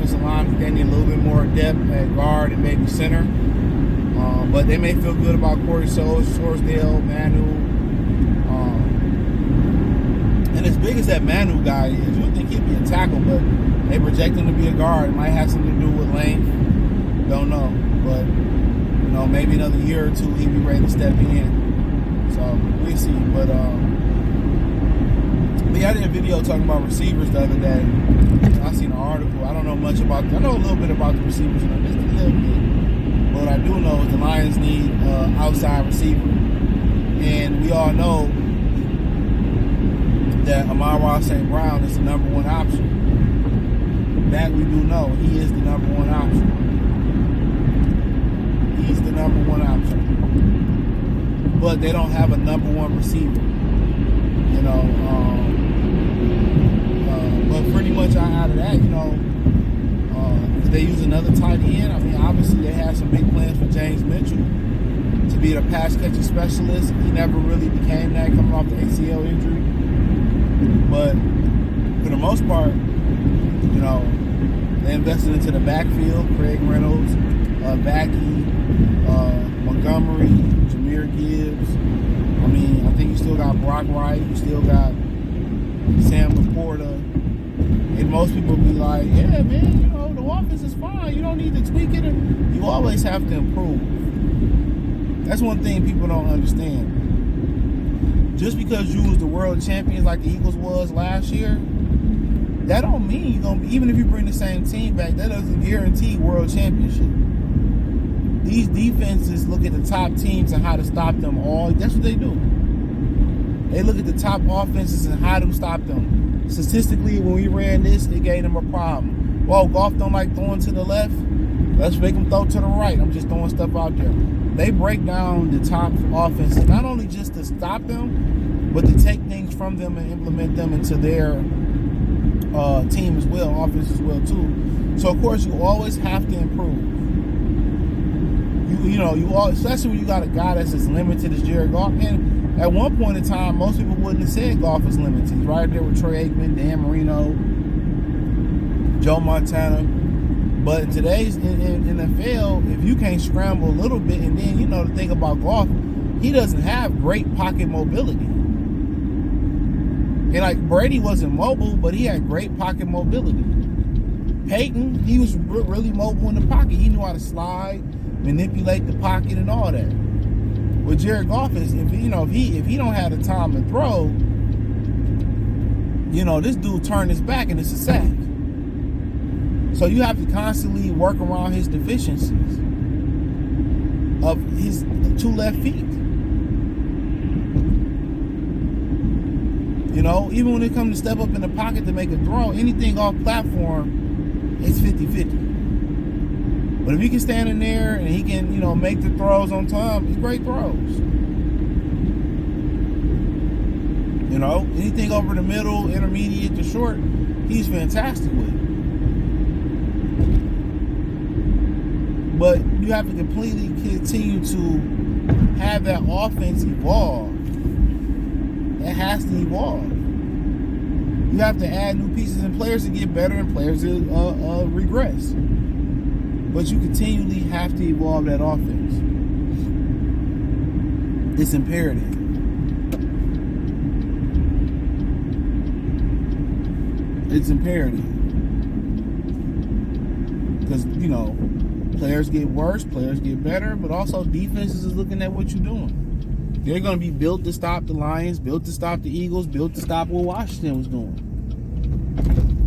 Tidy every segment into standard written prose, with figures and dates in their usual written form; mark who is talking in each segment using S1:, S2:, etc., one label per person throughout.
S1: offensive line. They need a little bit more depth at guard and maybe center. But they may feel good about Corey Sorsdale, Manu. And as big as that Manu guy is, you would think he'd be a tackle, but they project him to be a guard. It might have something to do with length. Don't know. But, maybe another year or two he'd be ready to step in. So, we'll see. But yeah, I did a video talking about receivers the other day. I seen an article. I don't know much about them. I know a little bit about the receivers, just a little bit. But what I do know is the Lions need outside receiver. And we all know that Amon-Ra St. Brown is the number one option. That we do know. He is the number one option. He's the number one option. But they don't have a number one receiver. But pretty much out of that, if they use another tight end, I mean, obviously they have some big plans for James Mitchell to be the pass catching specialist. He never really became that coming off the ACL injury. But for the most part, they invested into the backfield. Craig Reynolds, Backey, Montgomery, Jahmyr Gibbs. I mean, I think you still got Brock Wright. You still got Sam Laporta. And most people be like, yeah, man, the offense is fine. You don't need to tweak it. And you always have to improve. That's one thing people don't understand. Just because you was the world champions like the Eagles was last year, that don't mean you're going to be, even if you bring the same team back, that doesn't guarantee world championship. These defenses look at the top teams and how to stop them all. That's what they do. They look at the top offenses and how to stop them. Statistically, when we ran this, it gave them a problem. Well, Goff don't like throwing to the left. Let's make them throw to the right. I'm just throwing stuff out there. They break down the top offenses, not only just to stop them, but to take things from them and implement them into their team as well, offense as well too. So of course you always have to improve. Especially when you got a guy that's as limited as Jared Goff. And at one point in time, most people wouldn't have said Goff was limited. He's right there with Troy Aikman, Dan Marino, Joe Montana. But in today's in NFL, if you can't scramble a little bit, and then the thing about Goff, he doesn't have great pocket mobility. And like Brady wasn't mobile, but he had great pocket mobility. Peyton, he was really mobile in the pocket. He knew how to slide, manipulate the pocket, and all that. With Jared Goff is if he don't have the time to throw, this dude turned his back and it's a sack. So you have to constantly work around his deficiencies of his two left feet. Even when it comes to step up in the pocket to make a throw, anything off platform, it's 50-50. But if he can stand in there and he can, make the throws on time, it's great throws. Anything over the middle, intermediate to short, he's fantastic with. But you have to completely continue to have that offense evolve. It has to evolve. You have to add new pieces and players to get better and players to regress. But you continually have to evolve that offense. It's imperative. It's imperative. Because, players get worse, players get better, but also defenses is looking at what you're doing. They're going to be built to stop the Lions, built to stop the Eagles, built to stop what Washington was doing.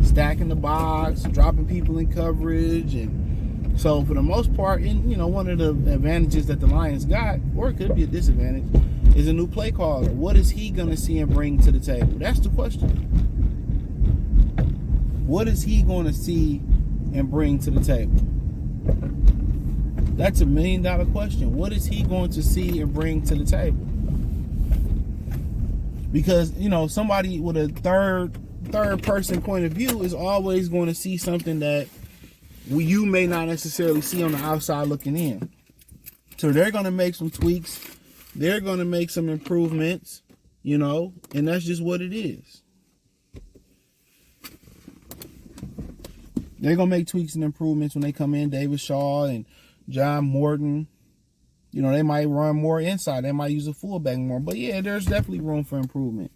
S1: Stacking the box, dropping people in coverage. And so for the most part, one of the advantages that the Lions got, or it could be a disadvantage, is a new play caller. What is he going to see and bring to the table? That's the question. What is he going to see and bring to the table? That's $1 million question. What is he going to see and bring to the table? Because, somebody with a third person point of view is always going to see something that you may not necessarily see on the outside looking in. So they're going to make some tweaks. They're going to make some improvements, and that's just what it is. They're going to make tweaks and improvements when they come in. David Shaw and John Morton. You know, they might run more inside. They might use a fullback more. But, yeah, there's definitely room for improvement.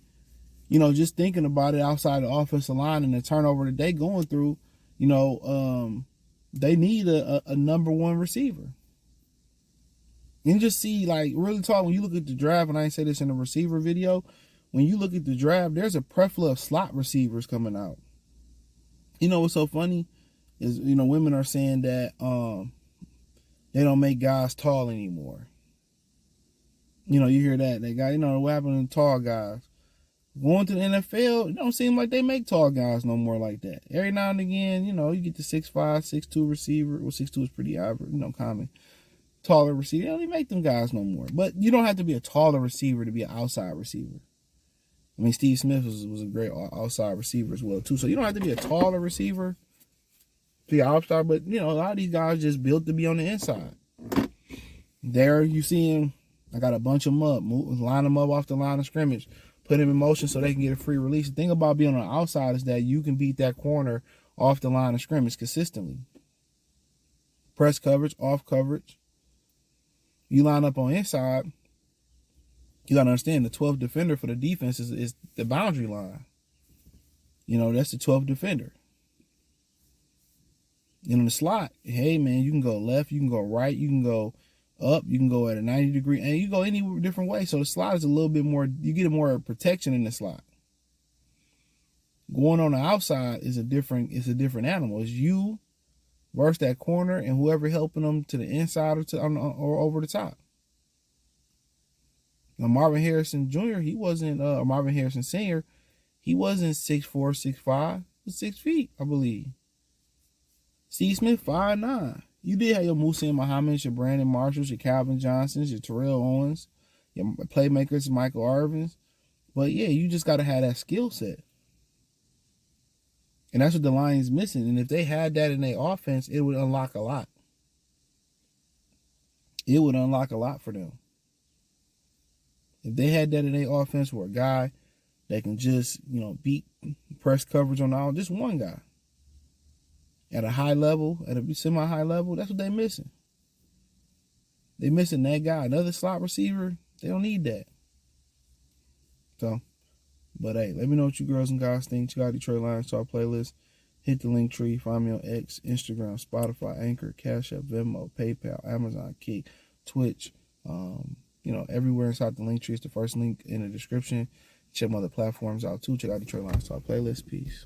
S1: You know, just thinking about it outside the offensive line and the turnover that they going through, you know, they need a number one receiver. And just see, like, really talk, when you look at the draft, and I ain't say this in the receiver video, when you look at the draft, there's a plethora of slot receivers coming out. You know what's so funny is, you know, women are saying that they don't make guys tall anymore. You know, you hear that. They got, you know, what happened to tall guys? Going to the NFL, it don't seem like they make tall guys no more like that. Every now and again, you know, you get the 6'5", 6'2" receiver. Well, 6'2" is pretty average, you know, common. Taller receiver. They don't even make them guys no more. But you don't have to be a taller receiver to be an outside receiver. I mean, Steve Smith was a great outside receiver as well, too. So you don't have to be a taller receiver to be an outside. But, you know, a lot of these guys just built to be on the inside. There you see him. I got to bunch them up, line them up off the line of scrimmage, put him in motion so they can get a free release. The thing about being on the outside is that you can beat that corner off the line of scrimmage consistently. Press coverage, off coverage. You line up on inside, you got to understand the 12th defender for the defense is the boundary line. You know, that's the 12th defender. In the slot, hey, man, you can go left, you can go right, you can go up, you can go at a 90-degree, and you go any different way. So the slot is a little bit more, you get more protection in the slot. Going on the outside is a different animal. It's you versus that corner and whoever helping them to the inside or over the top. Now, Marvin Harrison Jr., he wasn't, Marvin Harrison Sr., he wasn't 6'4", 6'5", he was 6 feet, I believe. Steve Smith, 5'9". You did have your Muhsin Muhammad, your Brandon Marshalls, your Calvin Johnsons, your Terrell Owens, your playmakers, Michael Irvins. But, yeah, you just got to have that skill set. And that's what the Lions missing. And if they had that in their offense, it would unlock a lot. It would unlock a lot for them. If they had that in their offense for a guy that can just, you know, beat press coverage on all, just one guy. At a high level, at a semi-high level, that's what they're missing. They're missing that guy. Another slot receiver, they don't need that. So, but hey, let me know what you girls and guys think. Check out Detroit Lions Talk playlist. Hit the link tree. Find me on X, Instagram, Spotify, Anchor, Cash App, Venmo, PayPal, Amazon, Kick, Twitch. You know, everywhere inside the link tree is the first link in the description. Check my other platforms out too. Check out Detroit Lions Talk playlist. Peace.